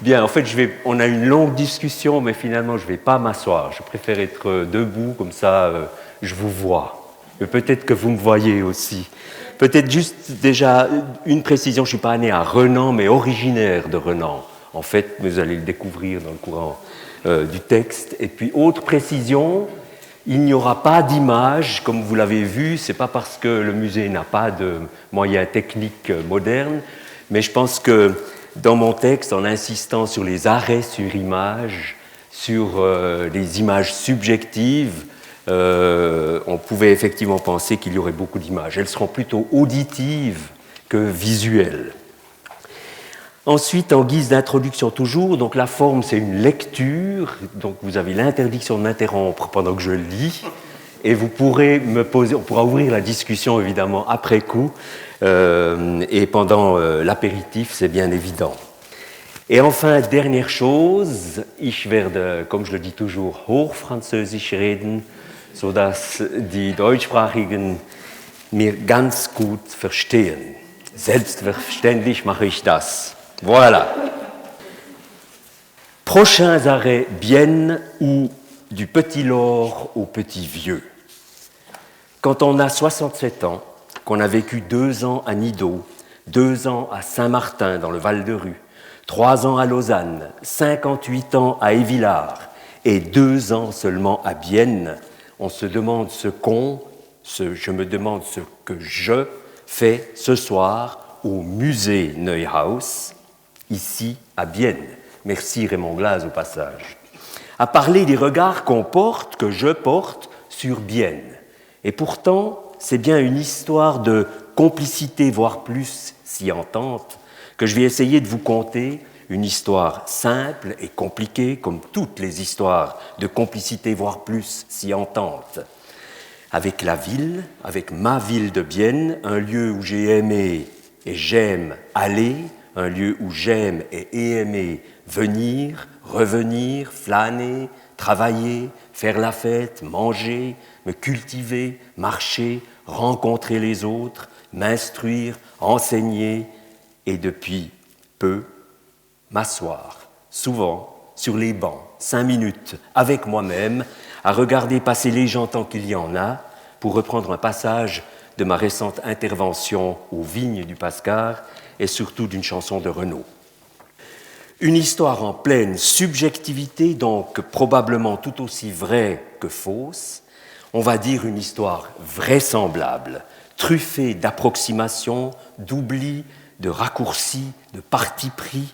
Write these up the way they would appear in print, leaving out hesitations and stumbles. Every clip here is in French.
Bien, en fait, on a une longue discussion, mais finalement, je ne vais pas m'asseoir. Je préfère être debout, comme ça, je vous vois. Mais peut-être que vous me voyez aussi. Peut-être juste déjà une précision, je ne suis pas né à Renan, mais originaire de Renan. En fait, vous allez le découvrir dans le courant du texte. Et puis, autre précision, il n'y aura pas d'image, comme vous l'avez vu, ce n'est pas parce que le musée n'a pas de moyens techniques modernes, mais je pense que dans mon texte, en insistant sur les arrêts sur image, sur les images subjectives, on pouvait effectivement penser qu'il y aurait beaucoup d'images. Elles seront plutôt auditives que visuelles. Ensuite, en guise d'introduction toujours, donc la forme c'est une lecture, donc vous avez l'interdiction de m'interrompre pendant que je lis, et vous pourrez me poser, on pourra ouvrir la discussion évidemment après coup, et pendant l'apéritif, c'est bien évident. Et enfin, dernière chose, ich werde, comme je le dis toujours, Hochfranzösisch reden, sodass die Deutschsprachigen mir ganz gut verstehen. Selbstverständlich mache ich das. Voilà. Prochains arrêts Bienne ou du petit lord au petit vieux. Quand on a 67 ans, qu'on a vécu 2 ans à Nidau, 2 ans à Saint-Martin dans le Val-de-Rue, 3 ans à Lausanne, 58 ans à Évillard et 2 ans seulement à Bienne, on se demande je me demande ce que je fais ce soir au musée Neuhaus, ici à Bienne. Merci Raymond Glaz au passage. À parler des regards que je porte sur Bienne. Et pourtant, c'est bien une histoire de complicité, voire plus si entente, que je vais essayer de vous conter, une histoire simple et compliquée, comme toutes les histoires de complicité, voire plus si entente. Avec la ville, avec ma ville de Bienne, un lieu où j'ai aimé et j'aime aller, un lieu où j'aime et ai aimé venir, revenir, flâner, travailler, faire la fête, manger, me cultiver, marcher, rencontrer les autres, m'instruire, enseigner et depuis peu, m'asseoir, souvent, sur les bancs, 5 minutes, avec moi-même, à regarder passer les gens tant qu'il y en a, pour reprendre un passage de ma récente intervention aux Vignes du Pascar et surtout d'une chanson de Renaud. Une histoire en pleine subjectivité, donc probablement tout aussi vraie que fausse, on va dire une histoire vraisemblable, truffée d'approximations, d'oublis, de raccourcis, de partis pris,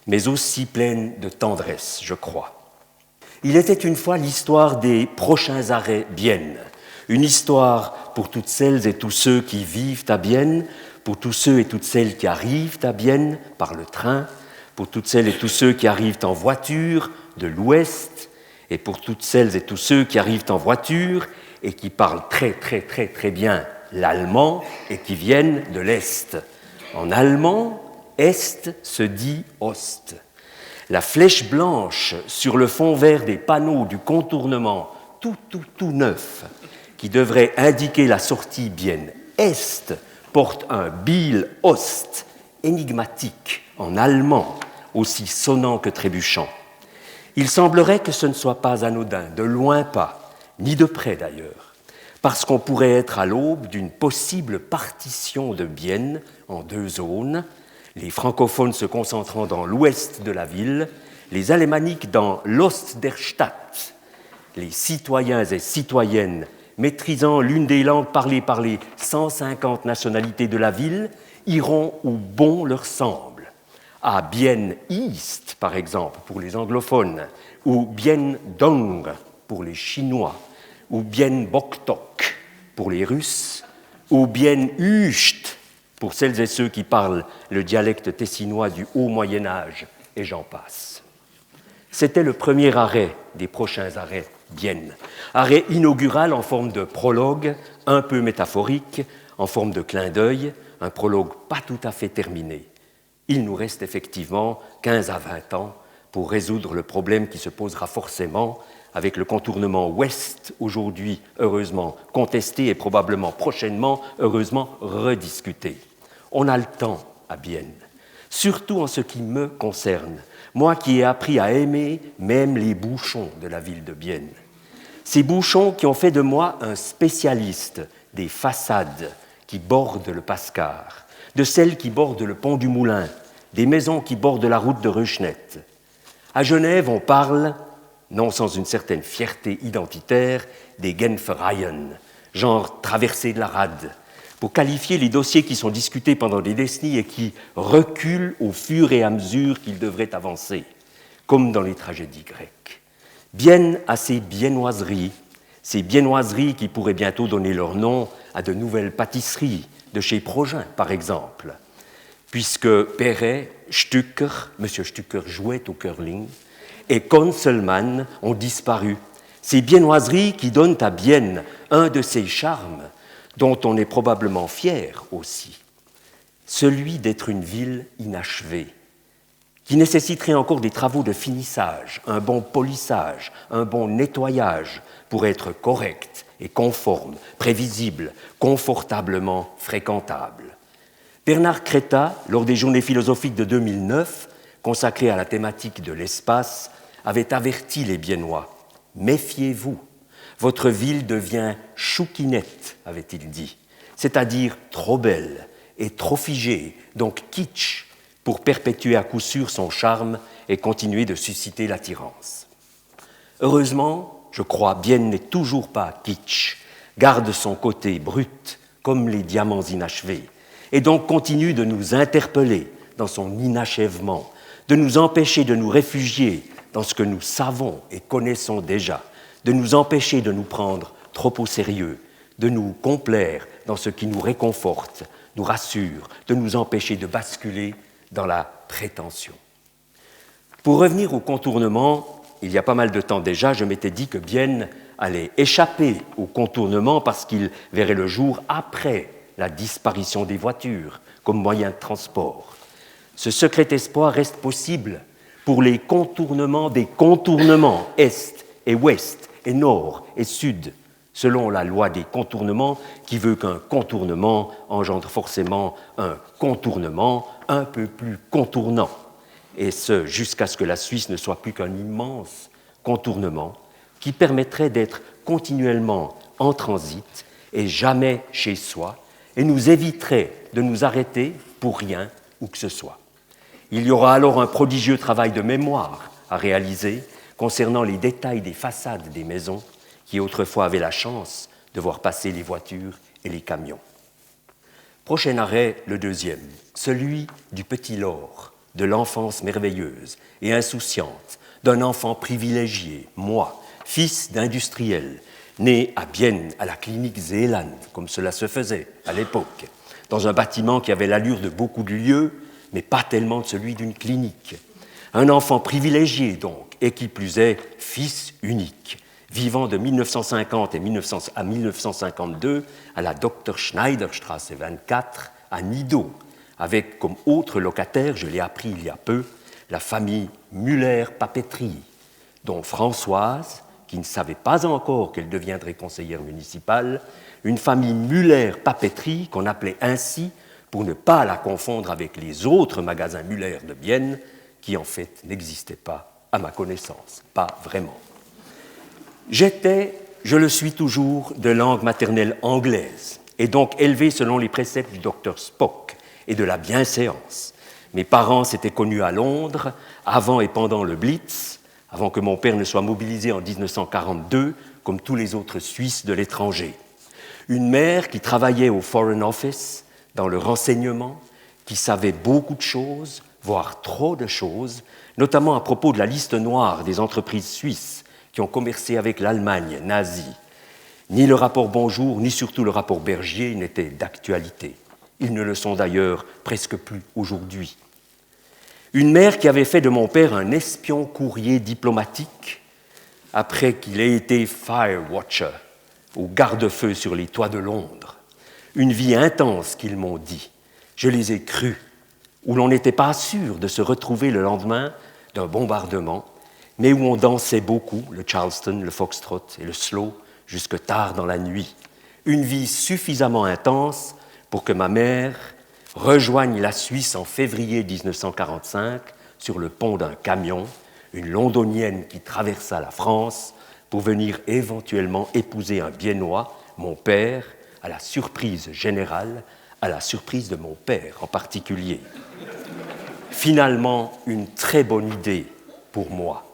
mais aussi pleine de tendresse, je crois. Il était une fois l'histoire des prochains arrêts Bienne, une histoire pour toutes celles et tous ceux qui vivent à Bienne, pour tous ceux et toutes celles qui arrivent à Bienne par le train, pour toutes celles et tous ceux qui arrivent en voiture de l'Ouest, et pour toutes celles et tous ceux qui arrivent en voiture et qui parlent très très très très bien l'allemand et qui viennent de l'Est. En allemand, Est se dit Ost. La flèche blanche sur le fond vert des panneaux du contournement tout neuf, qui devrait indiquer la sortie Bienne Est, porte un Biel Ost énigmatique en allemand, aussi sonnant que trébuchant. Il semblerait que ce ne soit pas anodin, de loin pas, ni de près d'ailleurs, parce qu'on pourrait être à l'aube d'une possible partition de Bienne en 2 zones, les francophones se concentrant dans l'ouest de la ville, les alémaniques dans l'Ost der Stadt, les citoyens et citoyennes maîtrisant l'une des langues parlées par les 150 nationalités de la ville iront où bon leur semble. À Bienne East, par exemple, pour les anglophones, ou Bienne Dong pour les Chinois, ou Bienne Boktok pour les Russes, ou Bienne Üst pour celles et ceux qui parlent le dialecte tessinois du haut Moyen-Âge, et j'en passe. C'était le premier arrêt des prochains arrêts Bienne. Arrêt inaugural en forme de prologue, un peu métaphorique, en forme de clin d'œil, un prologue pas tout à fait terminé. Il nous reste effectivement 15 à 20 ans pour résoudre le problème qui se posera forcément avec le contournement ouest, aujourd'hui heureusement contesté et probablement prochainement heureusement rediscuté. On a le temps à Bienne. surtout en ce qui me concerne, moi qui ai appris à aimer même les bouchons de la ville de Bienne. Ces bouchons qui ont fait de moi un spécialiste des façades qui bordent le Pascar, de celles qui bordent le pont du Moulin, des maisons qui bordent la route de Ruchnett. À Genève, on parle, non sans une certaine fierté identitaire, des Genfereien, genre traversée de la rade, pour qualifier les dossiers qui sont discutés pendant des décennies et qui reculent au fur et à mesure qu'ils devraient avancer, comme dans les tragédies grecques. Bienne a ces biennoiseries qui pourraient bientôt donner leur nom à de nouvelles pâtisseries, de chez Progin par exemple, puisque Perret, Stücker, M. Stücker jouait au curling, et Conselmann ont disparu. Ces biennoiseries qui donnent à Bienne un de ces charmes dont on est probablement fier aussi, celui d'être une ville inachevée, qui nécessiterait encore des travaux de finissage, un bon polissage, un bon nettoyage pour être correcte et conforme, prévisible, confortablement fréquentable. Bernard Creta, lors des Journées philosophiques de 2009, consacrées à la thématique de l'espace, avait averti les Biennois. « Méfiez-vous, votre ville devient chouquinette, avait-il dit, c'est-à-dire trop belle et trop figée, donc kitsch, pour perpétuer à coup sûr son charme et continuer de susciter l'attirance. » Heureusement, je crois, Bienne n'est toujours pas kitsch, garde son côté brut, comme les diamants inachevés, et donc continue de nous interpeller dans son inachèvement, de nous empêcher de nous réfugier dans ce que nous savons et connaissons déjà, de nous empêcher de nous prendre trop au sérieux, de nous complaire dans ce qui nous réconforte, nous rassure, de nous empêcher de basculer dans la prétention. Pour revenir au contournement, il y a pas mal de temps déjà, je m'étais dit que Bienne allait échapper au contournement parce qu'il verrait le jour après la disparition des voitures comme moyen de transport. Ce secret espoir reste possible pour les contournements des contournements est et ouest et nord et sud, selon la loi des contournements qui veut qu'un contournement engendre forcément un contournement un peu plus contournant, et ce jusqu'à ce que la Suisse ne soit plus qu'un immense contournement qui permettrait d'être continuellement en transit et jamais chez soi, et nous éviterait de nous arrêter pour rien où que ce soit. Il y aura alors un prodigieux travail de mémoire à réaliser concernant les détails des façades des maisons qui autrefois avaient la chance de voir passer les voitures et les camions. Prochain arrêt, le deuxième, celui du petit Laure, de l'enfance merveilleuse et insouciante, d'un enfant privilégié, moi, fils d'industriel, né à Bienne, à la clinique Zéland, comme cela se faisait à l'époque, dans un bâtiment qui avait l'allure de beaucoup de lieux, mais pas tellement de celui d'une clinique. Un enfant privilégié, donc, et qui plus est, fils unique, vivant de 1950 à 1952 à la Dr. Schneiderstraße 24 à Nidau, avec comme autre locataire, je l'ai appris il y a peu, la famille Müller-Papeterie, dont Françoise, qui ne savait pas encore qu'elle deviendrait conseillère municipale, une famille Müller-Papeterie qu'on appelait ainsi pour ne pas la confondre avec les autres magasins Müller de Bienne, qui en fait n'existaient pas à ma connaissance, pas vraiment. J'étais, je le suis toujours, de langue maternelle anglaise, et donc élevé selon les préceptes du docteur Spock et de la bienséance. Mes parents s'étaient connus à Londres, avant et pendant le Blitz, avant que mon père ne soit mobilisé en 1942, comme tous les autres Suisses de l'étranger. Une mère qui travaillait au Foreign Office, dans le renseignement, qui savait beaucoup de choses, voire trop de choses, notamment à propos de la liste noire des entreprises suisses qui ont commercé avec l'Allemagne nazie. Ni le rapport Bonjour, ni surtout le rapport Bergier n'étaient d'actualité. Ils ne le sont d'ailleurs presque plus aujourd'hui. Une mère qui avait fait de mon père un espion courrier diplomatique après qu'il ait été firewatcher au garde-feu sur les toits de Londres. Une vie intense qu'ils m'ont dit. Je les ai crus, où l'on n'était pas sûr de se retrouver le lendemain d'un bombardement, mais où on dansait beaucoup, le Charleston, le Foxtrot et le Slow, jusque tard dans la nuit. Une vie suffisamment intense pour que ma mère rejoignent la Suisse en février 1945 sur le pont d'un camion, une londonienne qui traversa la France pour venir éventuellement épouser un Biennois, mon père, à la surprise générale, à la surprise de mon père en particulier. Finalement, une très bonne idée pour moi.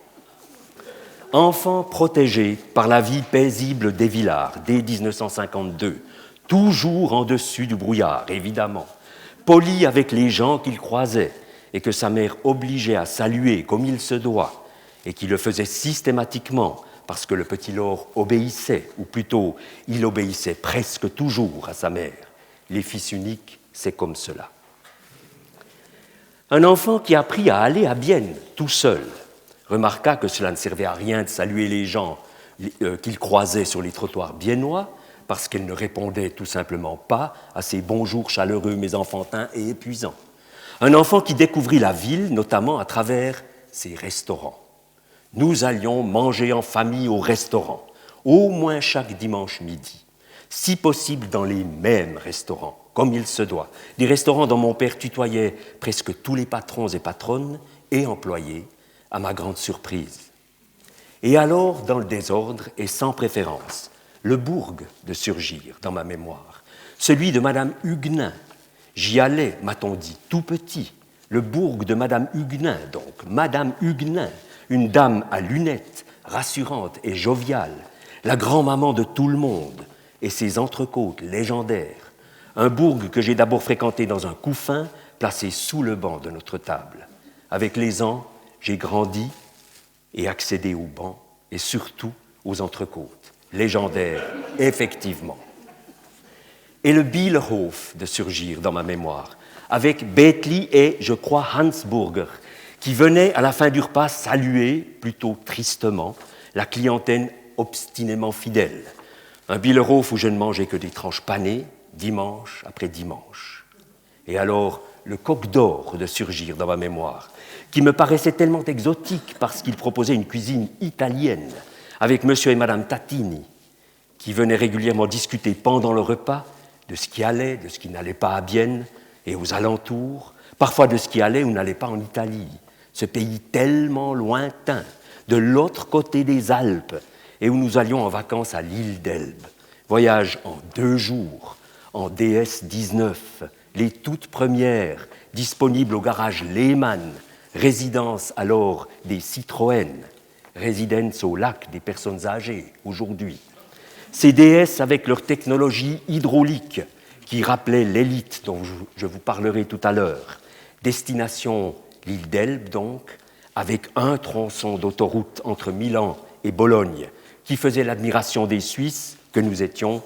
Enfant protégé par la vie paisible des Villards dès 1952, toujours en dessus du brouillard, évidemment, poli avec les gens qu'il croisait et que sa mère obligeait à saluer comme il se doit, et qui le faisait systématiquement parce que le petit Laure obéissait, ou plutôt, il obéissait presque toujours à sa mère. Les fils uniques, c'est comme cela. Un enfant qui apprit à aller à Bienne tout seul remarqua que cela ne servait à rien de saluer les gens qu'il croisait sur les trottoirs biennois parce qu'elles ne répondaient tout simplement pas à ces bonjours chaleureux mais enfantins et épuisants. Un enfant qui découvrit la ville, notamment à travers ses restaurants. Nous allions manger en famille au restaurant, au moins chaque dimanche midi, si possible dans les mêmes restaurants, comme il se doit. Des restaurants dont mon père tutoyait presque tous les patrons et patronnes et employés, à ma grande surprise. Et alors, dans le désordre et sans préférence, le bourg de surgir dans ma mémoire, celui de Madame Huguenin. J'y allais, m'a-t-on dit, tout petit. Le bourg de Madame Huguenin, donc. Madame Huguenin, une dame à lunettes, rassurante et joviale, la grand-maman de tout le monde, et ses entrecôtes légendaires. Un bourg que j'ai d'abord fréquenté dans un couffin placé sous le banc de notre table. Avec les ans, j'ai grandi et accédé au banc et surtout aux entrecôtes. Légendaires, effectivement. Et le Bielerhof de surgir dans ma mémoire, avec Bethli et, je crois, Hansburger, qui venaient à la fin du repas saluer, plutôt tristement, la clientèle obstinément fidèle. Un Bielerhof où je ne mangeais que des tranches panées, dimanche après dimanche. Et alors, le Coq d'Or de surgir dans ma mémoire, qui me paraissait tellement exotique parce qu'il proposait une cuisine italienne, avec monsieur et madame Tatini, qui venaient régulièrement discuter pendant le repas de ce qui allait, de ce qui n'allait pas à Bienne et aux alentours, parfois de ce qui allait ou n'allait pas en Italie, ce pays tellement lointain, de l'autre côté des Alpes, et où nous allions en vacances à l'île d'Elbe. Voyage en 2 jours, en DS-19, les toutes premières, disponibles au garage Lehmann, résidence alors des Citroën, résidence au lac des personnes âgées aujourd'hui. Ces DS avec leur technologie hydraulique qui rappelait l'élite dont je vous parlerai tout à l'heure. Destination l'île d'Elbe donc, avec un tronçon d'autoroute entre Milan et Bologne qui faisait l'admiration des Suisses que nous étions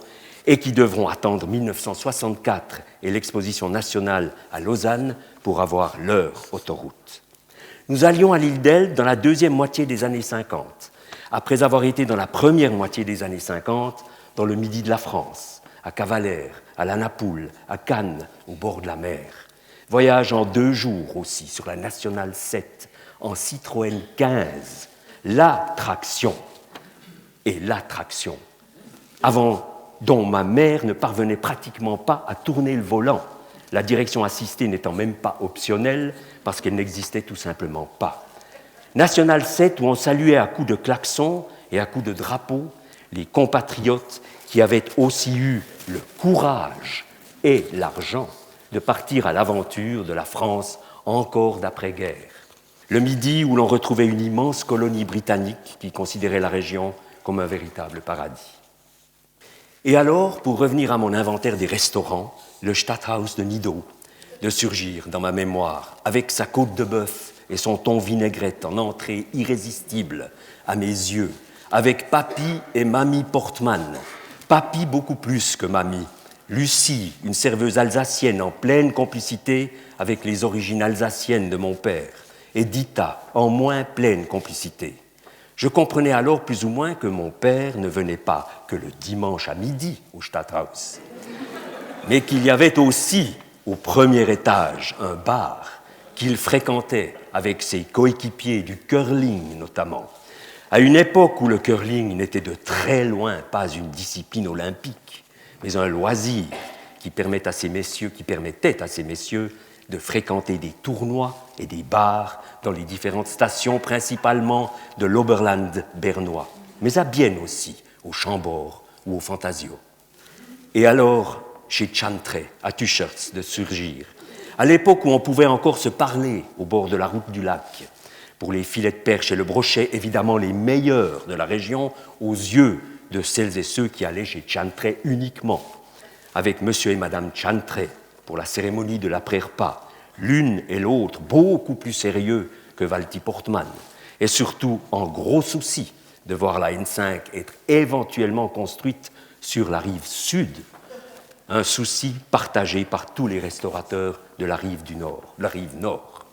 et qui devront attendre 1964 et l'exposition nationale à Lausanne pour avoir leur autoroute. Nous allions à l'île d'Elbe dans la deuxième moitié des années 50, après avoir été dans la première moitié des années 50 dans le midi de la France, à Cavalère, à La Napoule, à Cannes, au bord de la mer. Voyage en 2 jours aussi sur la Nationale 7, en Citroën 15, l'attraction, dont ma mère ne parvenait pratiquement pas à tourner le volant, la direction assistée n'étant même pas optionnelle parce qu'elle n'existait tout simplement pas. National 7 où on saluait à coups de klaxon et à coups de drapeau les compatriotes qui avaient aussi eu le courage et l'argent de partir à l'aventure de la France encore d'après-guerre. Le Midi où l'on retrouvait une immense colonie britannique qui considérait la région comme un véritable paradis. Et alors, pour revenir à mon inventaire des restaurants, le Stadthaus de Nidau, de surgir dans ma mémoire, avec sa côte de bœuf et son thon vinaigrette en entrée irrésistible à mes yeux, avec Papy et Mamie Portman, Papy beaucoup plus que Mamie, Lucie, une serveuse alsacienne en pleine complicité avec les origines alsaciennes de mon père, et Dita, en moins pleine complicité. Je comprenais alors plus ou moins que mon père ne venait pas que le dimanche à midi au Stadthaus, mais qu'il y avait aussi au premier étage un bar qu'il fréquentait avec ses coéquipiers du curling notamment, à une époque où le curling n'était de très loin pas une discipline olympique, mais un loisir qui permettait à ces messieurs de fréquenter des tournois et des bars dans les différentes stations, principalement de l'Oberland bernois, mais à Bienne aussi, au Chambord ou au Fantasio. Et alors, chez Chantrey, à Tuchertz, de surgir, à l'époque où on pouvait encore se parler au bord de la route du lac, pour les filets de perche et le brochet, évidemment les meilleurs de la région, aux yeux de celles et ceux qui allaient chez Chantrey uniquement, avec monsieur et madame Chantrey, pour la cérémonie de l'après-repas, l'une et l'autre beaucoup plus sérieux que Walty Portman, et surtout en gros souci de voir la N5 être éventuellement construite sur la rive sud, un souci partagé par tous les restaurateurs de la rive nord.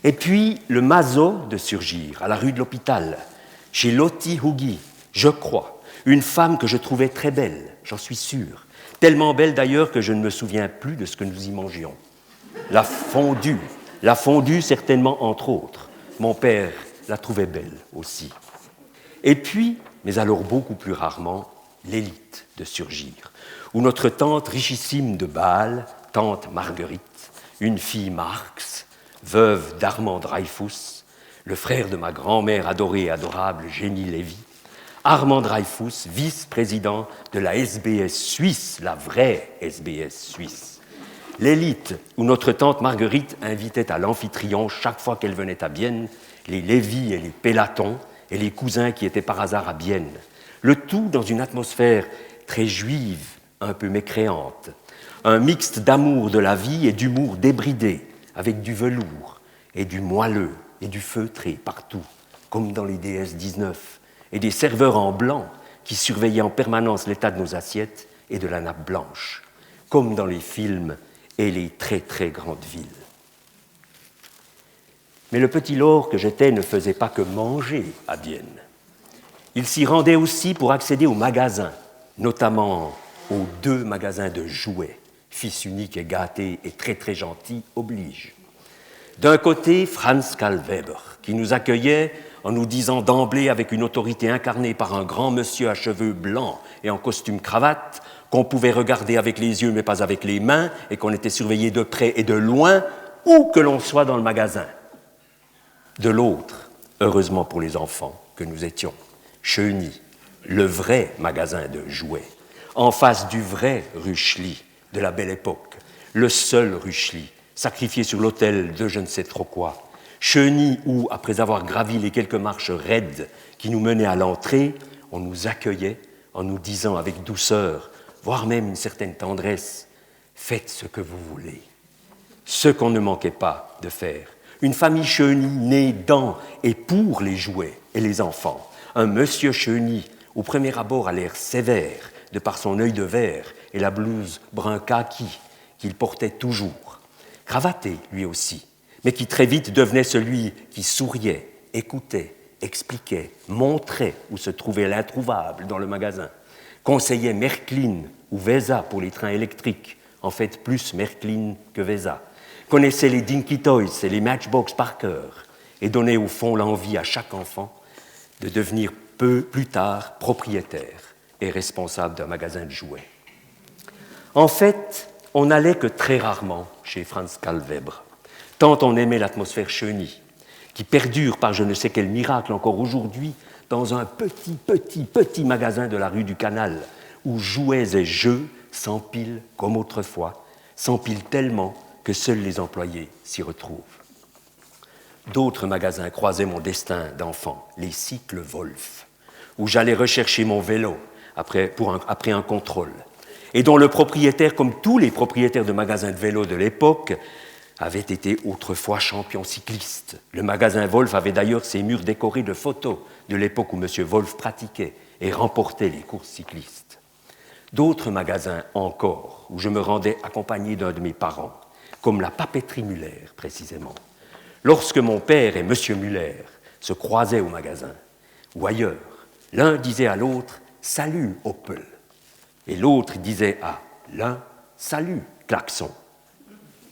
Et puis le mazo de surgir à la rue de l'Hôpital, chez Lottie Huggy, je crois, une femme que je trouvais très belle, j'en suis sûr, tellement belle d'ailleurs que je ne me souviens plus de ce que nous y mangions. La fondue certainement entre autres. Mon père la trouvait belle aussi. Et puis, mais alors beaucoup plus rarement, l'élite de surgir, où notre tante richissime de Bâle, tante Marguerite, une fille Marx, veuve d'Armand Dreyfus, le frère de ma grand-mère adorée et adorable Jenny Lévy, Armand Dreyfus, vice-président de la SBS suisse, la vraie SBS suisse. L'élite où notre tante Marguerite invitait à l'Amphitryon chaque fois qu'elle venait à Bienne les Lévy et les Pélatons et les cousins qui étaient par hasard à Bienne. Le tout dans une atmosphère très juive, un peu mécréante. Un mixte d'amour de la vie et d'humour débridé, avec du velours et du moelleux et du feutré partout, comme dans les DS-19, et des serveurs en blanc qui surveillaient en permanence l'état de nos assiettes et de la nappe blanche, comme dans les films et les très très grandes villes. Mais le petit lord que j'étais ne faisait pas que manger à Bienne. Il s'y rendait aussi pour accéder aux magasins, notamment aux 2 magasins de jouets, fils unique et gâté et très très gentil, oblige. D'un côté, Franz Karl Weber, qui nous accueillait en nous disant d'emblée avec une autorité incarnée par un grand monsieur à cheveux blancs et en costume cravate, qu'on pouvait regarder avec les yeux mais pas avec les mains, et qu'on était surveillé de près et de loin, où que l'on soit dans le magasin. De l'autre, heureusement pour les enfants que nous étions, Cheny, le vrai magasin de jouets, en face du vrai Rüschli de la belle époque, le seul Rüschli, sacrifié sur l'autel de je ne sais trop quoi. Cheny où, après avoir gravi les quelques marches raides qui nous menaient à l'entrée, on nous accueillait en nous disant avec douceur, voire même une certaine tendresse, « Faites ce que vous voulez ». Ce qu'on ne manquait pas de faire. Une famille Cheny née dans et pour les jouets et les enfants. Un monsieur Cheny, au premier abord à l'air sévère, de par son œil de verre et la blouse brun kaki qu'il portait toujours. Cravaté, lui aussi, mais qui très vite devenait celui qui souriait, écoutait, expliquait, montrait où se trouvait l'introuvable dans le magasin, conseillait Märklin ou Vesa pour les trains électriques, en fait plus Märklin que Vesa, connaissait les Dinky Toys et les Matchbox par cœur et donnait au fond l'envie à chaque enfant de devenir plus tard propriétaire et responsable d'un magasin de jouets. En fait, on n'allait que très rarement chez Franz Karl Weber, tant on aimait l'atmosphère Cheny, qui perdure par je ne sais quel miracle encore aujourd'hui dans un petit magasin de la rue du Canal, où jouets et jeux s'empilent comme autrefois, s'empilent tellement que seuls les employés s'y retrouvent. D'autres magasins croisaient mon destin d'enfant, les cycles Wolf, où j'allais rechercher mon vélo après un contrôle, et dont le propriétaire, comme tous les propriétaires de magasins de vélo de l'époque, avait été autrefois champion cycliste. Le magasin Wolf avait d'ailleurs ses murs décorés de photos de l'époque où M. Wolf pratiquait et remportait les courses cyclistes. D'autres magasins encore, où je me rendais accompagné d'un de mes parents, comme la papeterie Muller, précisément. Lorsque mon père et M. Muller se croisaient au magasin, ou ailleurs, l'un disait à l'autre « Salut, Opel », et l'autre disait à l'un « Salut, Klaxon ».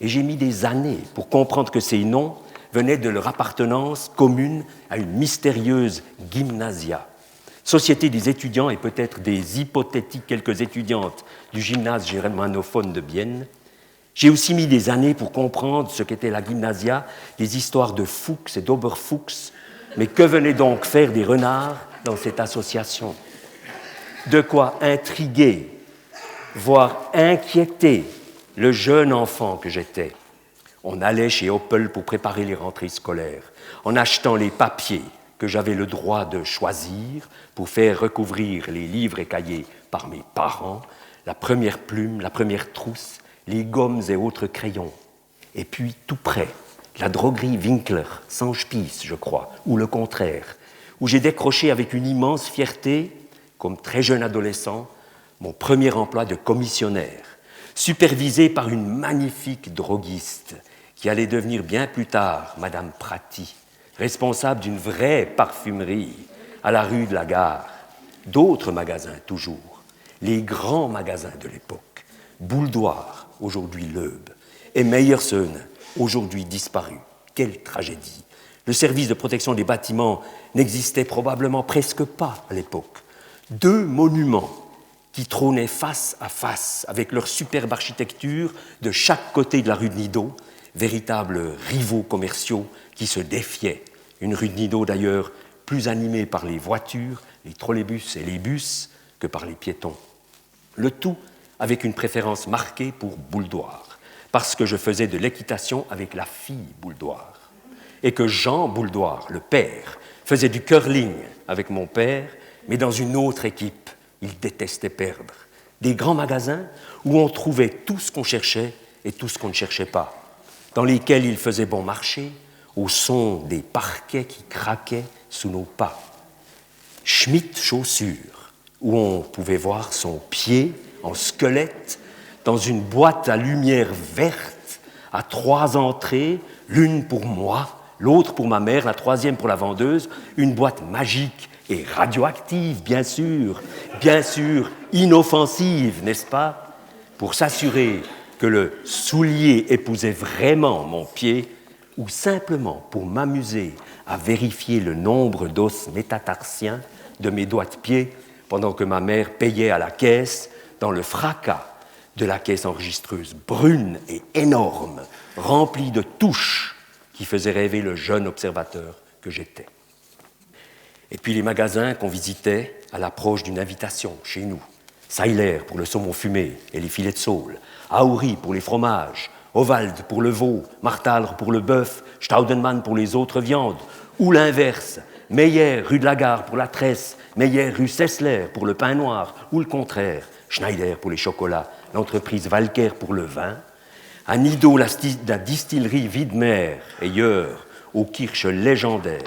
Et j'ai mis des années pour comprendre que ces noms venaient de leur appartenance commune à une mystérieuse gymnasia, Société des étudiants et peut-être des hypothétiques quelques étudiantes du gymnase germanophone de Bienne. J'ai aussi mis des années pour comprendre ce qu'était la gymnasia, les histoires de Fuchs et d'Oberfuchs, mais que venaient donc faire des renards dans cette association? De quoi intriguer, voire inquiéter le jeune enfant que j'étais. On allait chez Opel pour préparer les rentrées scolaires, en achetant les papiers que j'avais le droit de choisir pour faire recouvrir les livres et cahiers par mes parents, la première plume, la première trousse, les gommes et autres crayons. Et puis, tout près, la droguerie Winkler, sans Spies, je crois, ou le contraire, où j'ai décroché avec une immense fierté, comme très jeune adolescent, mon premier emploi de commissionnaire, supervisé par une magnifique droguiste qui allait devenir bien plus tard Madame Prati, responsable d'une vraie parfumerie à la rue de la Gare. D'autres magasins toujours, les grands magasins de l'époque, Bouldoir, aujourd'hui Loeb, et Meyerson, aujourd'hui disparu. Quelle tragédie! Le service de protection des bâtiments n'existait probablement presque pas à l'époque. Deux monuments qui trônaient face à face avec leur superbe architecture de chaque côté de la rue de Nidau, véritables rivaux commerciaux qui se défiaient. Une rue de Nidau d'ailleurs plus animée par les voitures, les trolleybus et les bus que par les piétons. Le tout avec une préférence marquée pour Bouldoir, parce que je faisais de l'équitation avec la fille Bouldoir, et que Jean Bouldoir, le père, faisait du curling avec mon père, mais dans une autre équipe. Il détestait perdre. Des grands magasins où on trouvait tout ce qu'on cherchait et tout ce qu'on ne cherchait pas, dans lesquels il faisait bon marché, au son des parquets qui craquaient sous nos pas. Schmitt Chaussures, où on pouvait voir son pied en squelette dans une boîte à lumière verte à 3 entrées, l'une pour moi, l'autre pour ma mère, la troisième pour la vendeuse, une boîte magique et radioactive, bien sûr, inoffensive, n'est-ce pas, pour s'assurer que le soulier épousait vraiment mon pied, ou simplement pour m'amuser à vérifier le nombre d'os métatarsiens de mes doigts de pied pendant que ma mère payait à la caisse dans le fracas de la caisse enregistreuse brune et énorme, remplie de touches qui faisaient rêver le jeune observateur que j'étais. Et puis les magasins qu'on visitait à l'approche d'une invitation chez nous. Seiler pour le saumon fumé et les filets de saule, Auri pour les fromages, Ovald pour le veau, Martalre pour le bœuf, Staudenmann pour les autres viandes, ou l'inverse, Meyer rue de la Gare pour la tresse, Meyer rue Sessler pour le pain noir, ou le contraire, Schneider pour les chocolats, l'entreprise Walker pour le vin, à Nidau la distillerie Widmer et Jeur aux kirches légendaires.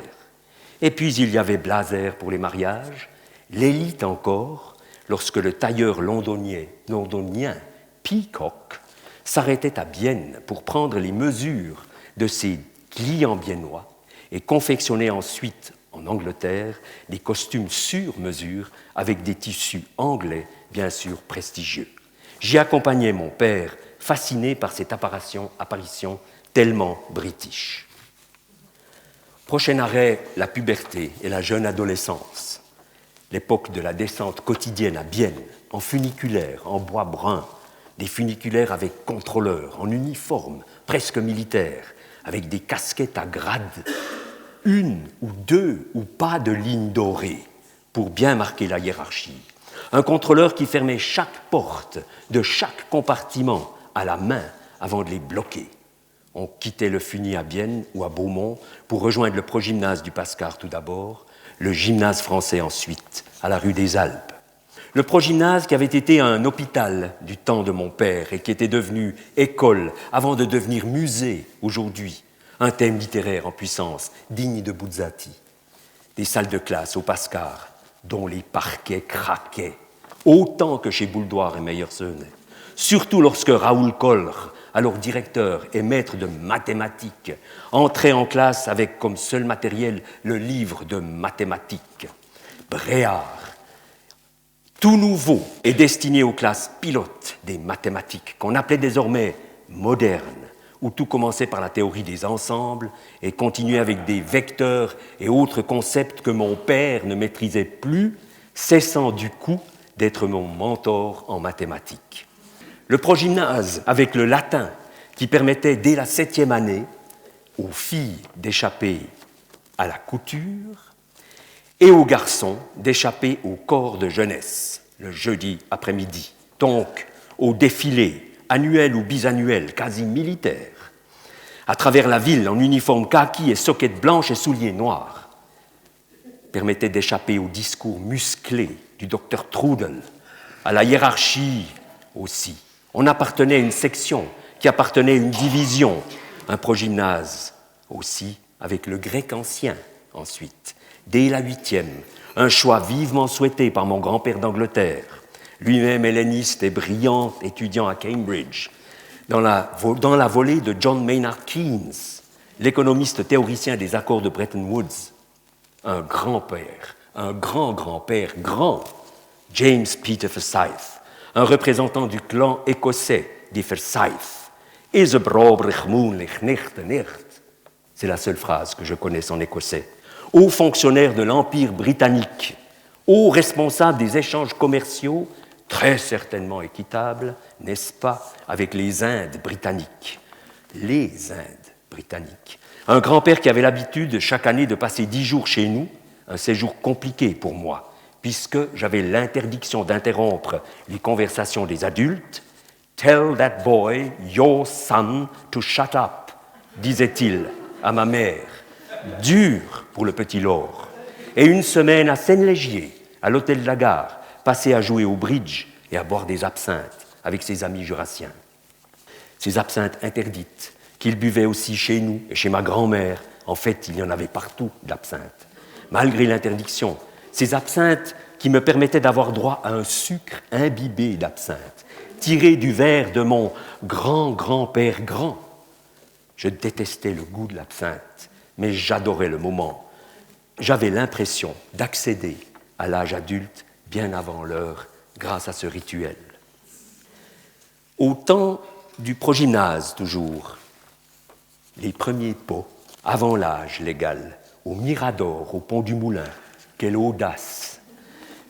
Et puis il y avait Blaser pour les mariages, l'élite encore, lorsque le tailleur londonien Peacock s'arrêtait à Bienne pour prendre les mesures de ses clients biennois et confectionnait ensuite en Angleterre des costumes sur mesure avec des tissus anglais bien sûr prestigieux. J'y accompagnais mon père, fasciné par cette apparition tellement british. Prochain arrêt, la puberté et la jeune adolescence. L'époque de la descente quotidienne à Bienne, en funiculaire, en bois brun, des funiculaires avec contrôleurs, en uniforme, presque militaire, avec des casquettes à grades, une ou deux ou pas de lignes dorées, pour bien marquer la hiérarchie. Un contrôleur qui fermait chaque porte de chaque compartiment à la main avant de les bloquer. On quittait le Funi à Bienne ou à Beaumont pour rejoindre le progymnase du Pascar tout d'abord, le gymnase français ensuite, à la rue des Alpes. Le progymnase qui avait été un hôpital du temps de mon père et qui était devenu école avant de devenir musée aujourd'hui, un thème littéraire en puissance, digne de Buzzati. Des salles de classe au Pascar dont les parquets craquaient, autant que chez Bouldoir et Meyerson, surtout lorsque Raoul Kolr, alors directeur et maître de mathématiques, entrait en classe avec comme seul matériel le livre de mathématiques. Bréard, tout nouveau et destiné aux classes pilotes des mathématiques, qu'on appelait désormais modernes, où tout commençait par la théorie des ensembles et continuait avec des vecteurs et autres concepts que mon père ne maîtrisait plus, cessant du coup d'être mon mentor en mathématiques. Le progymnase avec le latin qui permettait dès la 7e année aux filles d'échapper à la couture et aux garçons d'échapper au corps de jeunesse le jeudi après-midi, donc au défilé annuel ou bisannuel, quasi militaire, à travers la ville en uniforme kaki et soquettes blanches et souliers noirs, permettait d'échapper au discours musclé du docteur Trudel, à la hiérarchie aussi. On appartenait à une section qui appartenait à une division, un progymnase aussi, avec le grec ancien ensuite, dès la 8e, un choix vivement souhaité par mon grand-père d'Angleterre, lui-même helléniste et brillant étudiant à Cambridge, dans la volée de John Maynard Keynes, l'économiste théoricien des accords de Bretton Woods, un grand-père, un grand-grand-père grand, James Peter Forsyth, un représentant du clan écossais des Forsyth. C'est la seule phrase que je connaisse en écossais. Aux fonctionnaires de l'Empire britannique, aux responsables des échanges commerciaux, très certainement équitables, n'est-ce pas, avec les Indes britanniques. Les Indes britanniques. Un grand-père qui avait l'habitude chaque année de passer 10 jours chez nous, un séjour compliqué pour moi, puisque j'avais l'interdiction d'interrompre les conversations des adultes. « Tell that boy, your son, to shut up », disait-il à ma mère. Dur pour le petit Laure. Et une semaine à Seine-Légier, à l'hôtel de la Gare, passé à jouer au bridge et à boire des absinthes avec ses amis jurassiens. Ces absinthes interdites, qu'il buvait aussi chez nous et chez ma grand-mère. En fait, il y en avait partout de l'absinthe. Malgré l'interdiction, ces absinthes qui me permettaient d'avoir droit à un sucre imbibé d'absinthe, tiré du verre de mon grand-grand-père grand. Je détestais le goût de l'absinthe, mais j'adorais le moment. J'avais l'impression d'accéder à l'âge adulte bien avant l'heure grâce à ce rituel. Au temps du progymnase, toujours, les premiers pots, avant l'âge légal, au Mirador, au pont du Moulin, quelle audace!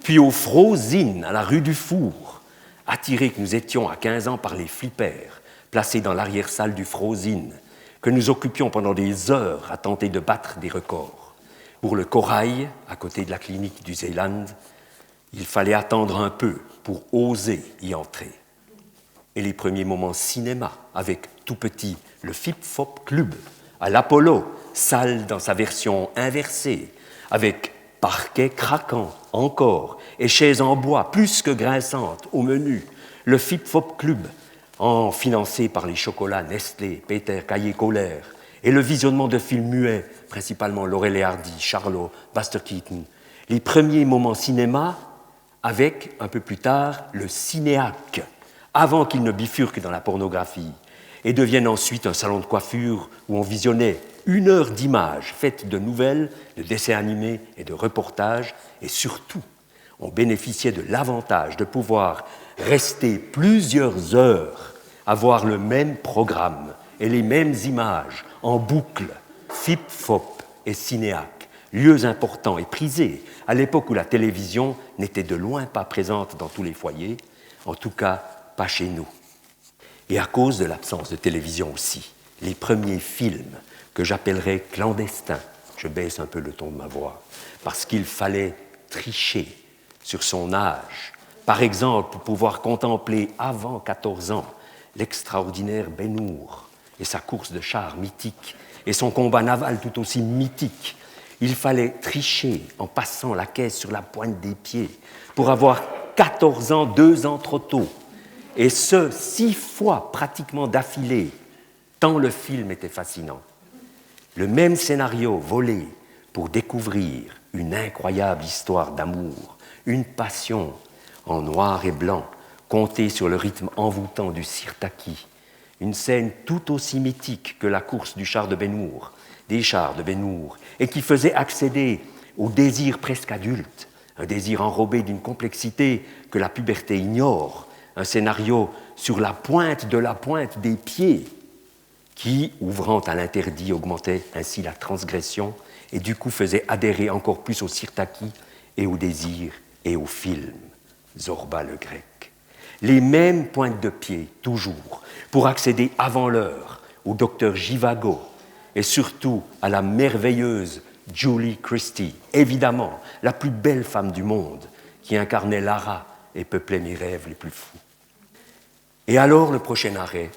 Puis au Frozine, à la rue du Four, attirés que nous étions à 15 ans par les flippers, placés dans l'arrière-salle du Frozine, que nous occupions pendant des heures à tenter de battre des records. Pour le Corail, à côté de la clinique du Zéland, il fallait attendre un peu pour oser y entrer. Et les premiers moments cinéma, avec tout petit le Fip-Fop Club, à l'Apollo, salle dans sa version inversée, avec parquet craquant encore, et chaises en bois plus que grinçantes au menu, le Fip-Fop Club, financé par les chocolats Nestlé, Peter, Caillé-Colère, et le visionnement de films muets, principalement Laurel et Hardy, Charlot, Buster Keaton. Les premiers moments cinéma avec, un peu plus tard, le cinéaque, avant qu'il ne bifurque dans la pornographie, et devienne ensuite un salon de coiffure où on visionnait 1 heure d'images faites de nouvelles, de dessins animés et de reportages, et surtout, on bénéficiait de l'avantage de pouvoir rester plusieurs heures à voir le même programme et les mêmes images en boucle, Fip-Fop et cinéaque, lieux importants et prisés à l'époque où la télévision n'était de loin pas présente dans tous les foyers, en tout cas pas chez nous. Et à cause de l'absence de télévision aussi, les premiers films que j'appellerais clandestins, je baisse un peu le ton de ma voix, parce qu'il fallait tricher sur son âge. Par exemple, pour pouvoir contempler avant 14 ans l'extraordinaire Ben-Hur et sa course de chars mythique et son combat naval tout aussi mythique, il fallait tricher en passant la caisse sur la pointe des pieds pour avoir 14 ans, 2 ans trop tôt. Et ce, 6 fois pratiquement d'affilée, tant le film était fascinant. Le même scénario volé pour découvrir une incroyable histoire d'amour, une passion en noir et blanc, contée sur le rythme envoûtant du sirtaki, une scène tout aussi mythique que la course du char de Ben-Hur, des chars de Ben-Hur, et qui faisait accéder au désir presque adulte, un désir enrobé d'une complexité que la puberté ignore, un scénario sur la pointe de la pointe des pieds, qui, ouvrant à l'interdit, augmentait ainsi la transgression et du coup faisait adhérer encore plus au sirtaki et au désir et au film, Zorba le Grec. Les mêmes pointes de pied, toujours, pour accéder avant l'heure au docteur Zhivago et surtout à la merveilleuse Julie Christie, évidemment la plus belle femme du monde, qui incarnait Lara et peuplait mes rêves les plus fous. Et alors le prochain arrêt,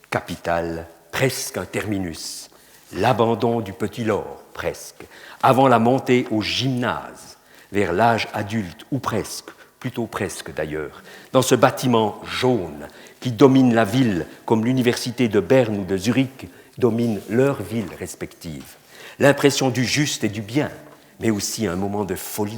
capital, presque un terminus, l'abandon du Petit Lord, presque, avant la montée au gymnase, vers l'âge adulte, ou presque, plutôt presque d'ailleurs, dans ce bâtiment jaune qui domine la ville comme l'université de Berne ou de Zurich domine leurs villes respectives. L'impression du juste et du bien, mais aussi un moment de folie,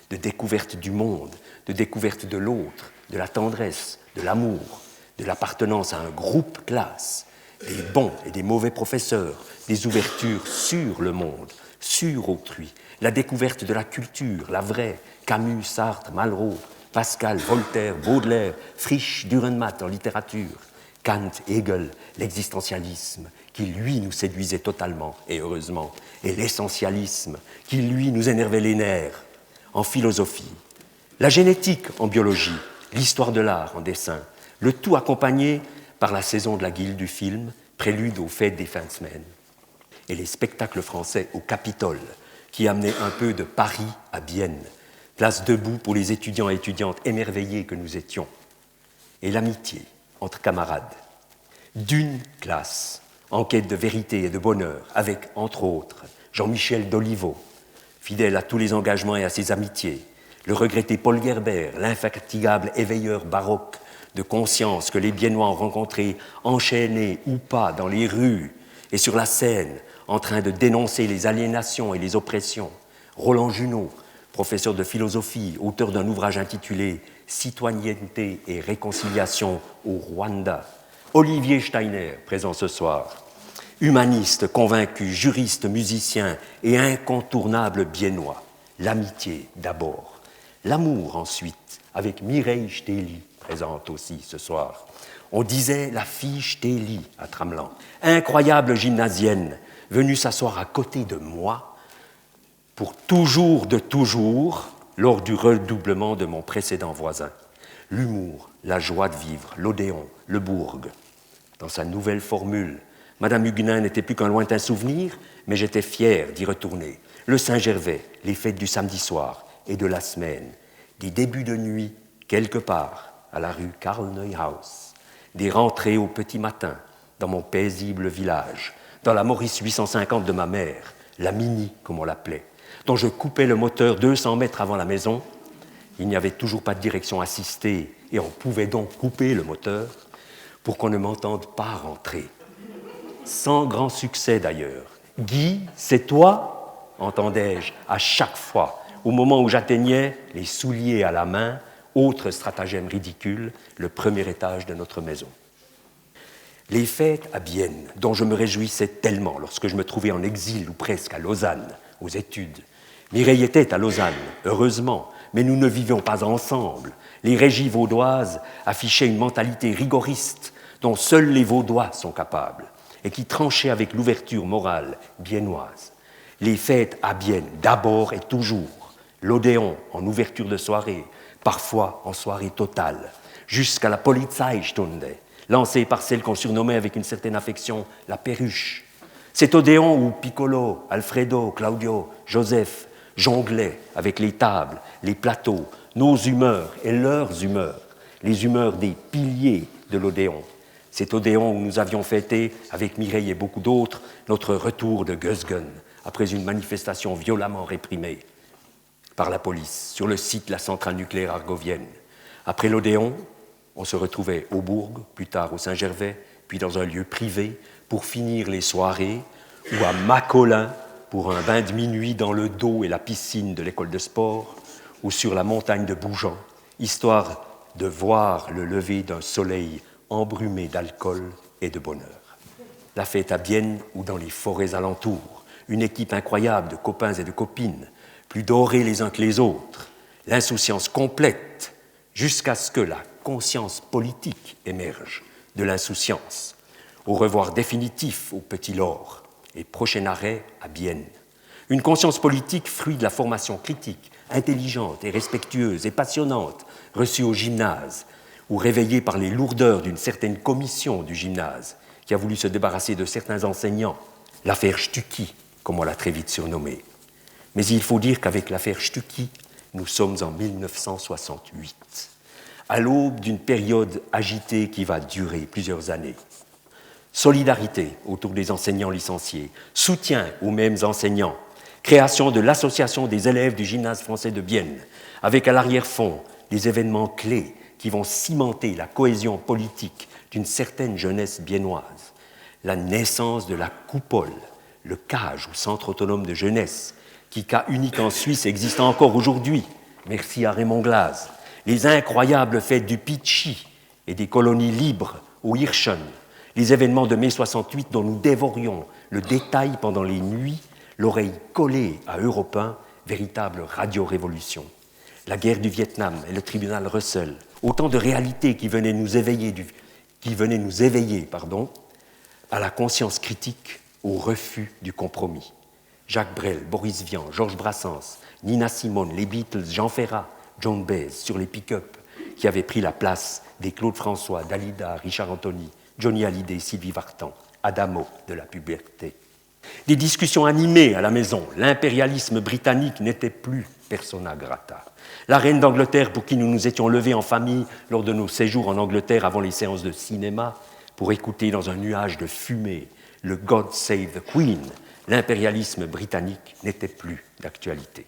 de découverte du monde, de découverte de l'autre, de la tendresse, de l'amour, de l'appartenance à un groupe classe, des bons et des mauvais professeurs, des ouvertures sur le monde, sur autrui, la découverte de la culture, la vraie, Camus, Sartre, Malraux, Pascal, Voltaire, Baudelaire, Frisch, Dürrenmatt en littérature, Kant, Hegel, l'existentialisme, qui lui nous séduisait totalement, et heureusement, et l'essentialisme, qui lui nous énervait les nerfs, en philosophie, la génétique en biologie, l'histoire de l'art en dessin, le tout accompagné par la saison de la Guilde du film, prélude aux fêtes des fins de semaine, et les spectacles français au Capitole, qui amenaient un peu de Paris à Bienne, place debout pour les étudiants et étudiantes émerveillés que nous étions, et l'amitié entre camarades, d'une classe en quête de vérité et de bonheur, avec, entre autres, Jean-Michel Doliveau, fidèle à tous les engagements et à ses amitiés, le regretté Paul Gerber, l'infatigable éveilleur baroque de conscience que les Biennois ont rencontré enchaînés ou pas dans les rues et sur la scène, en train de dénoncer les aliénations et les oppressions, Roland Junot, professeur de philosophie, auteur d'un ouvrage intitulé « Citoyenneté et réconciliation au Rwanda », Olivier Steiner, présent ce soir, humaniste, convaincu, juriste, musicien et incontournable biennois. L'amitié d'abord, l'amour ensuite, avec Mireille Stéli, présente aussi ce soir. On disait la fille Stéli à Tramelan, incroyable gymnasienne, venue s'asseoir à côté de moi pour toujours de toujours, lors du redoublement de mon précédent voisin. L'humour, la joie de vivre, l'Odéon, le bourg. Dans sa nouvelle formule, Madame Huguenin n'était plus qu'un lointain souvenir, mais j'étais fier d'y retourner. Le Saint-Gervais, les fêtes du samedi soir et de la semaine, des débuts de nuit, quelque part, à la rue Karl Neuhaus, des rentrées au petit matin, dans mon paisible village, dans la Maurice 850 de ma mère, la Mini, comme on l'appelait, dont je coupais le moteur 200 mètres avant la maison. Il n'y avait toujours pas de direction assistée et on pouvait donc couper le moteur pour qu'on ne m'entende pas rentrer. Sans grand succès d'ailleurs. « Guy, c'est toi ?» entendais-je à chaque fois, au moment où j'atteignais, les souliers à la main, autre stratagème ridicule, le premier étage de notre maison. Les fêtes à Bienne, dont je me réjouissais tellement lorsque je me trouvais en exil ou presque à Lausanne, aux études. Mireille était à Lausanne, heureusement, mais nous ne vivions pas ensemble. Les régies vaudoises affichaient une mentalité rigoriste dont seuls les Vaudois sont capables et qui tranchait avec l'ouverture morale biennoise. Les fêtes à Bienne, d'abord et toujours, l'Odéon en ouverture de soirée, parfois en soirée totale, jusqu'à la Polizeistunde, lancée par celle qu'on surnommait avec une certaine affection la perruche. Cet Odéon où Piccolo, Alfredo, Claudio, Joseph jonglaient avec les tables, les plateaux, nos humeurs et leurs humeurs, les humeurs des piliers de l'Odéon. Cet Odéon où nous avions fêté, avec Mireille et beaucoup d'autres, notre retour de Gösgen, après une manifestation violemment réprimée par la police sur le site de la centrale nucléaire argovienne. Après l'Odéon, on se retrouvait au Bourg, plus tard au Saint-Gervais, puis dans un lieu privé, pour finir les soirées, ou à Macolin, pour un bain de minuit dans le dos et la piscine de l'école de sport, ou sur la montagne de Bougeant, histoire de voir le lever d'un soleil embrumé d'alcool et de bonheur. La fête à Bienne ou dans les forêts alentours, une équipe incroyable de copains et de copines, plus dorés les uns que les autres, l'insouciance complète, jusqu'à ce que la conscience politique émerge de l'insouciance. Au revoir définitif au Petit Lord et prochain arrêt à Bienne. Une conscience politique fruit de la formation critique, intelligente et respectueuse et passionnante reçue au gymnase ou réveillée par les lourdeurs d'une certaine commission du gymnase qui a voulu se débarrasser de certains enseignants, l'affaire Stucky, comme on l'a très vite surnommée. Mais il faut dire qu'avec l'affaire Stucky, nous sommes en 1968, à l'aube d'une période agitée qui va durer plusieurs années. Solidarité autour des enseignants licenciés, soutien aux mêmes enseignants, création de l'association des élèves du gymnase français de Bienne, avec à l'arrière-fond des événements clés qui vont cimenter la cohésion politique d'une certaine jeunesse biennoise, la naissance de la Coupole, le CAGE, ou Centre autonome de jeunesse, qui, cas unique en Suisse, existe encore aujourd'hui, merci à Raymond Glaz, les incroyables fêtes du Pitchi et des colonies libres au Hirschen, les événements de mai 68 dont nous dévorions le détail pendant les nuits, l'oreille collée à Europe 1, véritable radio-révolution. La guerre du Vietnam et le tribunal Russell, autant de réalités qui venaient nous éveiller, à la conscience critique, au refus du compromis. Jacques Brel, Boris Vian, Georges Brassens, Nina Simone, les Beatles, Jean Ferrat, John Baez sur les pick-up qui avaient pris la place des Claude François, Dalida, Richard Anthony, Johnny Hallyday, Sylvie Vartan, Adamo de la puberté. Des discussions animées à la maison. L'impérialisme britannique n'était plus persona grata. La reine d'Angleterre, pour qui nous nous étions levés en famille lors de nos séjours en Angleterre avant les séances de cinéma, pour écouter dans un nuage de fumée le God Save the Queen, l'impérialisme britannique n'était plus d'actualité.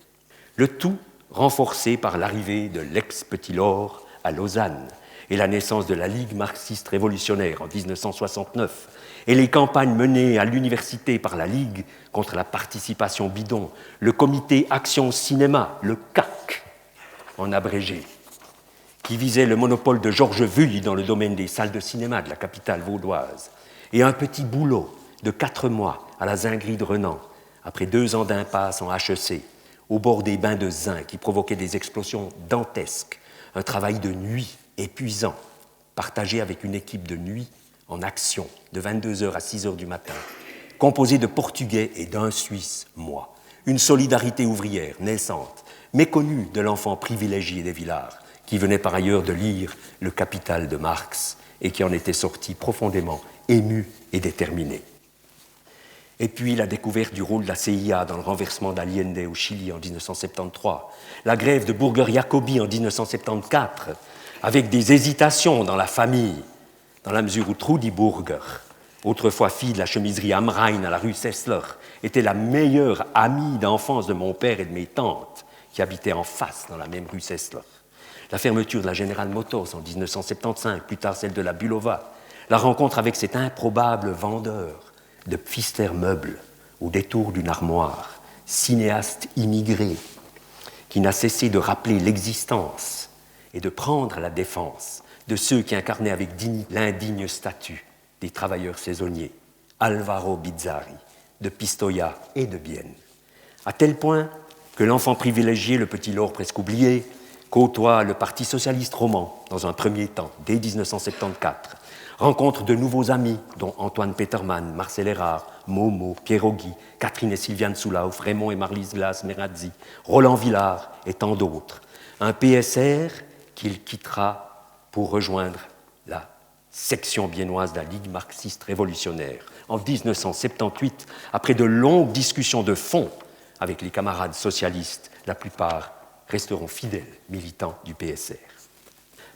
Le tout renforcé par l'arrivée de l'ex-Petit Laure à Lausanne et la naissance de la Ligue marxiste révolutionnaire en 1969 et les campagnes menées à l'université par la Ligue contre la participation bidon, le comité Action Cinéma, le CAC en abrégé, qui visait le monopole de Georges Wully dans le domaine des salles de cinéma de la capitale vaudoise, et un petit boulot de 4 mois à la Zinguerie de Renan, après 2 ans d'impasse en HEC, au bord des bains de zinc qui provoquaient des explosions dantesques, un travail de nuit épuisant, partagé avec une équipe de nuit en action de 22h à 6h du matin, composée de Portugais et d'un Suisse, moi, une solidarité ouvrière naissante, méconnue de l'enfant privilégié des Villards, qui venait par ailleurs de lire Le Capital de Marx et qui en était sorti profondément ému et déterminé. Et puis la découverte du rôle de la CIA dans le renversement d'Allende au Chili en 1973, la grève de Burger-Jacobi en 1974, avec des hésitations dans la famille, dans la mesure où Trudy Burger, autrefois fille de la chemiserie Amrain à la rue Sessler, était la meilleure amie d'enfance de mon père et de mes tantes, qui habitaient en face dans la même rue Sessler. La fermeture de la General Motors en 1975, plus tard celle de la Bulova, la rencontre avec cet improbable vendeur de Pfister Meubles au détour d'une armoire, cinéaste immigré, qui n'a cessé de rappeler l'existence et de prendre la défense de ceux qui incarnaient avec dignité l'indigne statut des travailleurs saisonniers, Alvaro Bizzarri, de Pistoia et de Bienne, à tel point que l'enfant privilégié, le petit Laure presque oublié, côtoie le Parti socialiste roman dans un premier temps, dès 1974, rencontre de nouveaux amis, dont Antoine Petermann, Marcel Hérard, Momo, Pierre Auguy, Catherine et Sylviane Soulauf, Raymond et Marlise Glass-Merazzi, Roland Villard et tant d'autres. Un PSR qu'il quittera pour rejoindre la section biennoise de la Ligue marxiste révolutionnaire en 1978, après de longues discussions de fond avec les camarades socialistes, la plupart resteront fidèles militants du PSR.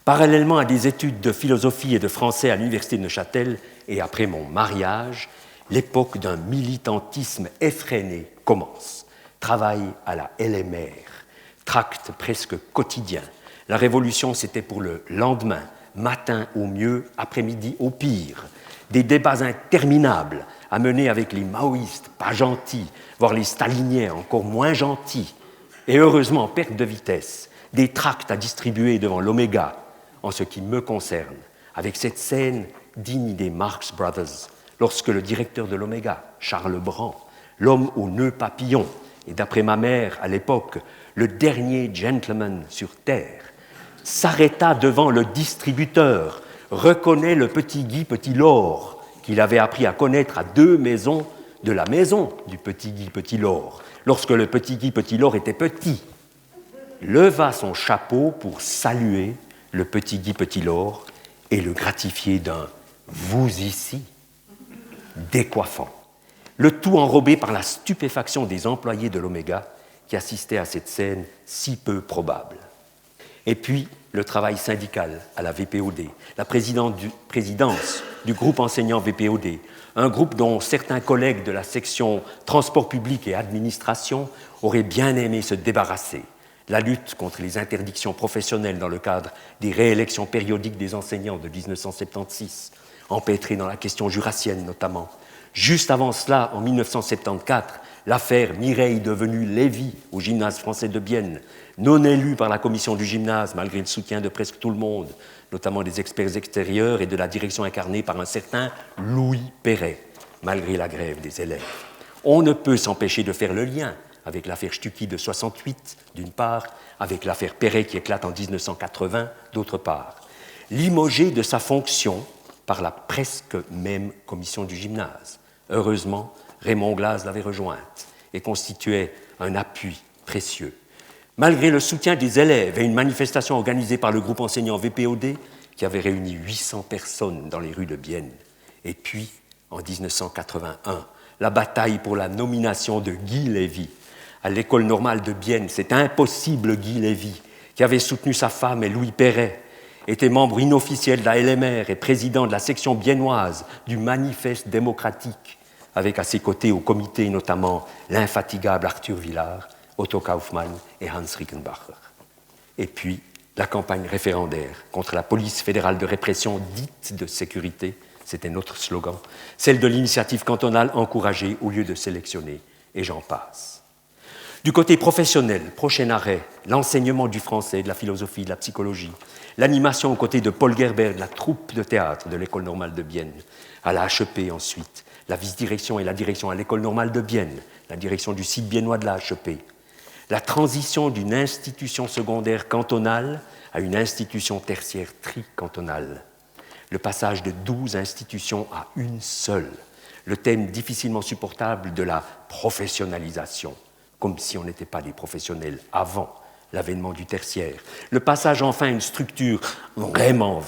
Parallèlement à des études de philosophie et de français à l'université de Neuchâtel et après mon mariage, l'époque d'un militantisme effréné commence. Travail à la LMR, tract presque quotidien. La révolution, c'était pour le lendemain, matin au mieux, après-midi au pire. Des débats interminables à mener avec les maoïstes, pas gentils, voire les staliniens, encore moins gentils, et heureusement en perte de vitesse, des tracts à distribuer devant l'Oméga, en ce qui me concerne, avec cette scène digne des Marx Brothers, lorsque le directeur de l'Oméga, Charles Brand, l'homme au nœud papillon, et d'après ma mère à l'époque, le dernier gentleman sur Terre, s'arrêta devant le distributeur, reconnaît le petit Guy Petit Laure, qu'il avait appris à connaître à 2 maisons de la maison du petit Guy Petit-Laure, lorsque le petit Guy Petit-Laure était petit, leva son chapeau pour saluer le petit Guy Petit-Laure et le gratifier d'un « vous ici » décoiffant. Le tout enrobé par la stupéfaction des employés de l'Oméga qui assistaient à cette scène si peu probable. Et puis, le travail syndical à la VPOD, la présidence du groupe enseignant VPOD, un groupe dont certains collègues de la section transport public et administration auraient bien aimé se débarrasser. La lutte contre les interdictions professionnelles dans le cadre des réélections périodiques des enseignants de 1976, empêtrée dans la question jurassienne notamment. Juste avant cela, en 1974, l'affaire Mireille devenue Lévy au gymnase français de Bienne, non élue par la commission du gymnase malgré le soutien de presque tout le monde, notamment des experts extérieurs et de la direction incarnée par un certain Louis Perret, malgré la grève des élèves. On ne peut s'empêcher de faire le lien avec l'affaire Stucky de 68, d'une part, avec l'affaire Perret qui éclate en 1980, d'autre part. Limogé de sa fonction par la presque même commission du gymnase. Heureusement, Raymond Glaz l'avait rejointe et constituait un appui précieux. Malgré le soutien des élèves et une manifestation organisée par le groupe enseignant VPOD qui avait réuni 800 personnes dans les rues de Bienne. Et puis, en 1981, la bataille pour la nomination de Guy Lévy à l'école normale de Bienne, cet impossible Guy Lévy, qui avait soutenu sa femme et Louis Perret, était membre inofficiel de la LMR et président de la section biennoise du Manifeste démocratique, avec à ses côtés au comité notamment l'infatigable Arthur Villard, Otto Kaufmann et Hans Rickenbacher. Et puis, la campagne référendaire contre la police fédérale de répression dite de sécurité, c'était notre slogan, celle de l'initiative cantonale encouragée au lieu de sélectionner, et j'en passe. Du côté professionnel, prochain arrêt, l'enseignement du français, de la philosophie, de la psychologie, l'animation aux côtés de Paul Gerber, de la troupe de théâtre de l'École normale de Bienne, à la HEP ensuite, la vice-direction et la direction à l'École normale de Bienne, la direction du site biennois de la HEP, la transition d'une institution secondaire cantonale à une institution tertiaire tricantonale, le passage de 12 institutions à une seule, le thème difficilement supportable de la professionnalisation, comme si on n'était pas des professionnels avant l'avènement du tertiaire. Le passage enfin à une structure vraiment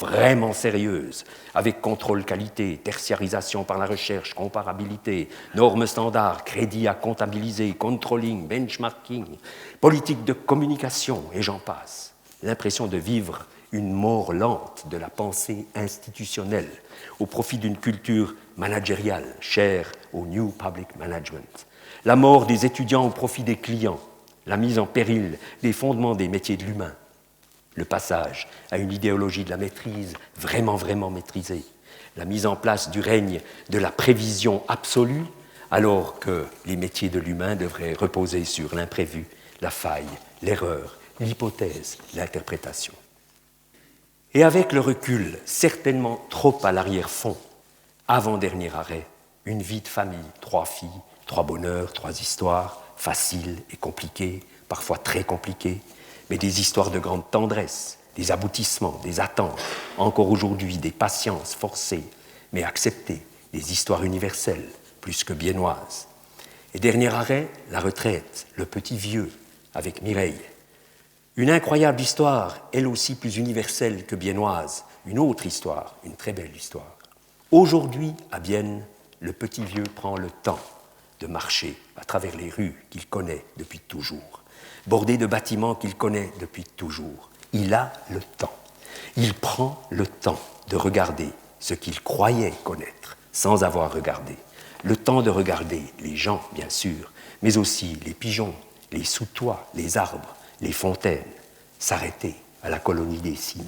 sérieuse, avec contrôle qualité, tertiarisation par la recherche, comparabilité, normes standards, crédits à comptabiliser, controlling, benchmarking, politique de communication, et j'en passe. L'impression de vivre une mort lente de la pensée institutionnelle au profit d'une culture managériale chère au New Public Management. La mort des étudiants au profit des clients, la mise en péril des fondements des métiers de l'humain, le passage à une idéologie de la maîtrise vraiment maîtrisée, la mise en place du règne de la prévision absolue, alors que les métiers de l'humain devraient reposer sur l'imprévu, la faille, l'erreur, l'hypothèse, l'interprétation. Et avec le recul, certainement trop à l'arrière-fond, avant-dernier arrêt, une vie de famille, 3 filles, 3 bonheurs, 3 histoires, faciles et compliquées, parfois très compliquées, mais des histoires de grande tendresse, des aboutissements, des attentes, encore aujourd'hui des patiences forcées, mais acceptées, des histoires universelles, plus que biennoises. Et dernier arrêt, la retraite, le petit vieux, avec Mireille. Une incroyable histoire, elle aussi plus universelle que biennoise, une autre histoire, une très belle histoire. Aujourd'hui, à Bienne, le petit vieux prend le temps de marcher à travers les rues qu'il connaît depuis toujours, bordées de bâtiments qu'il connaît depuis toujours. Il a le temps. Il prend le temps de regarder ce qu'il croyait connaître sans avoir regardé. Le temps de regarder les gens, bien sûr, mais aussi les pigeons, les sous-toits, les arbres, les fontaines, s'arrêter à la colonie des cygnes.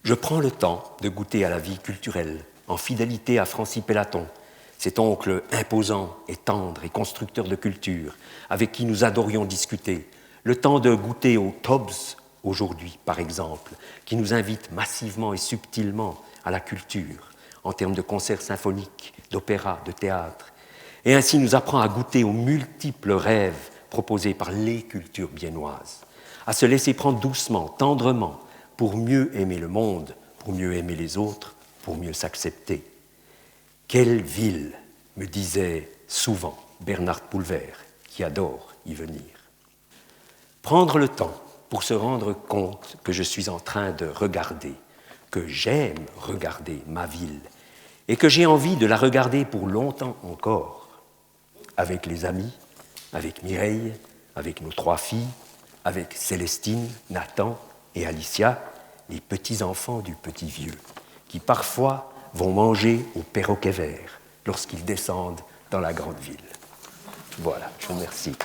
Je prends le temps de goûter à la vie culturelle, en fidélité à Francis Pélaton, cet oncle imposant et tendre et constructeur de culture, avec qui nous adorions discuter, le temps de goûter aux Tobbs, aujourd'hui par exemple, qui nous invite massivement et subtilement à la culture, en termes de concerts symphoniques, d'opéra, de théâtre, et ainsi nous apprend à goûter aux multiples rêves proposés par les cultures biennoises, à se laisser prendre doucement, tendrement, pour mieux aimer le monde, pour mieux aimer les autres, pour mieux s'accepter. Quelle ville me disait souvent Bernard Poulvert, qui adore y venir. Prendre le temps pour se rendre compte que je suis en train de regarder, que j'aime regarder ma ville et que j'ai envie de la regarder pour longtemps encore, avec les amis, avec Mireille, avec nos 3 filles, avec Célestine, Nathan et Alicia, les petits-enfants du petit vieux, qui parfois vont manger au perroquet vert lorsqu'ils descendent dans la grande ville. Voilà, je vous remercie.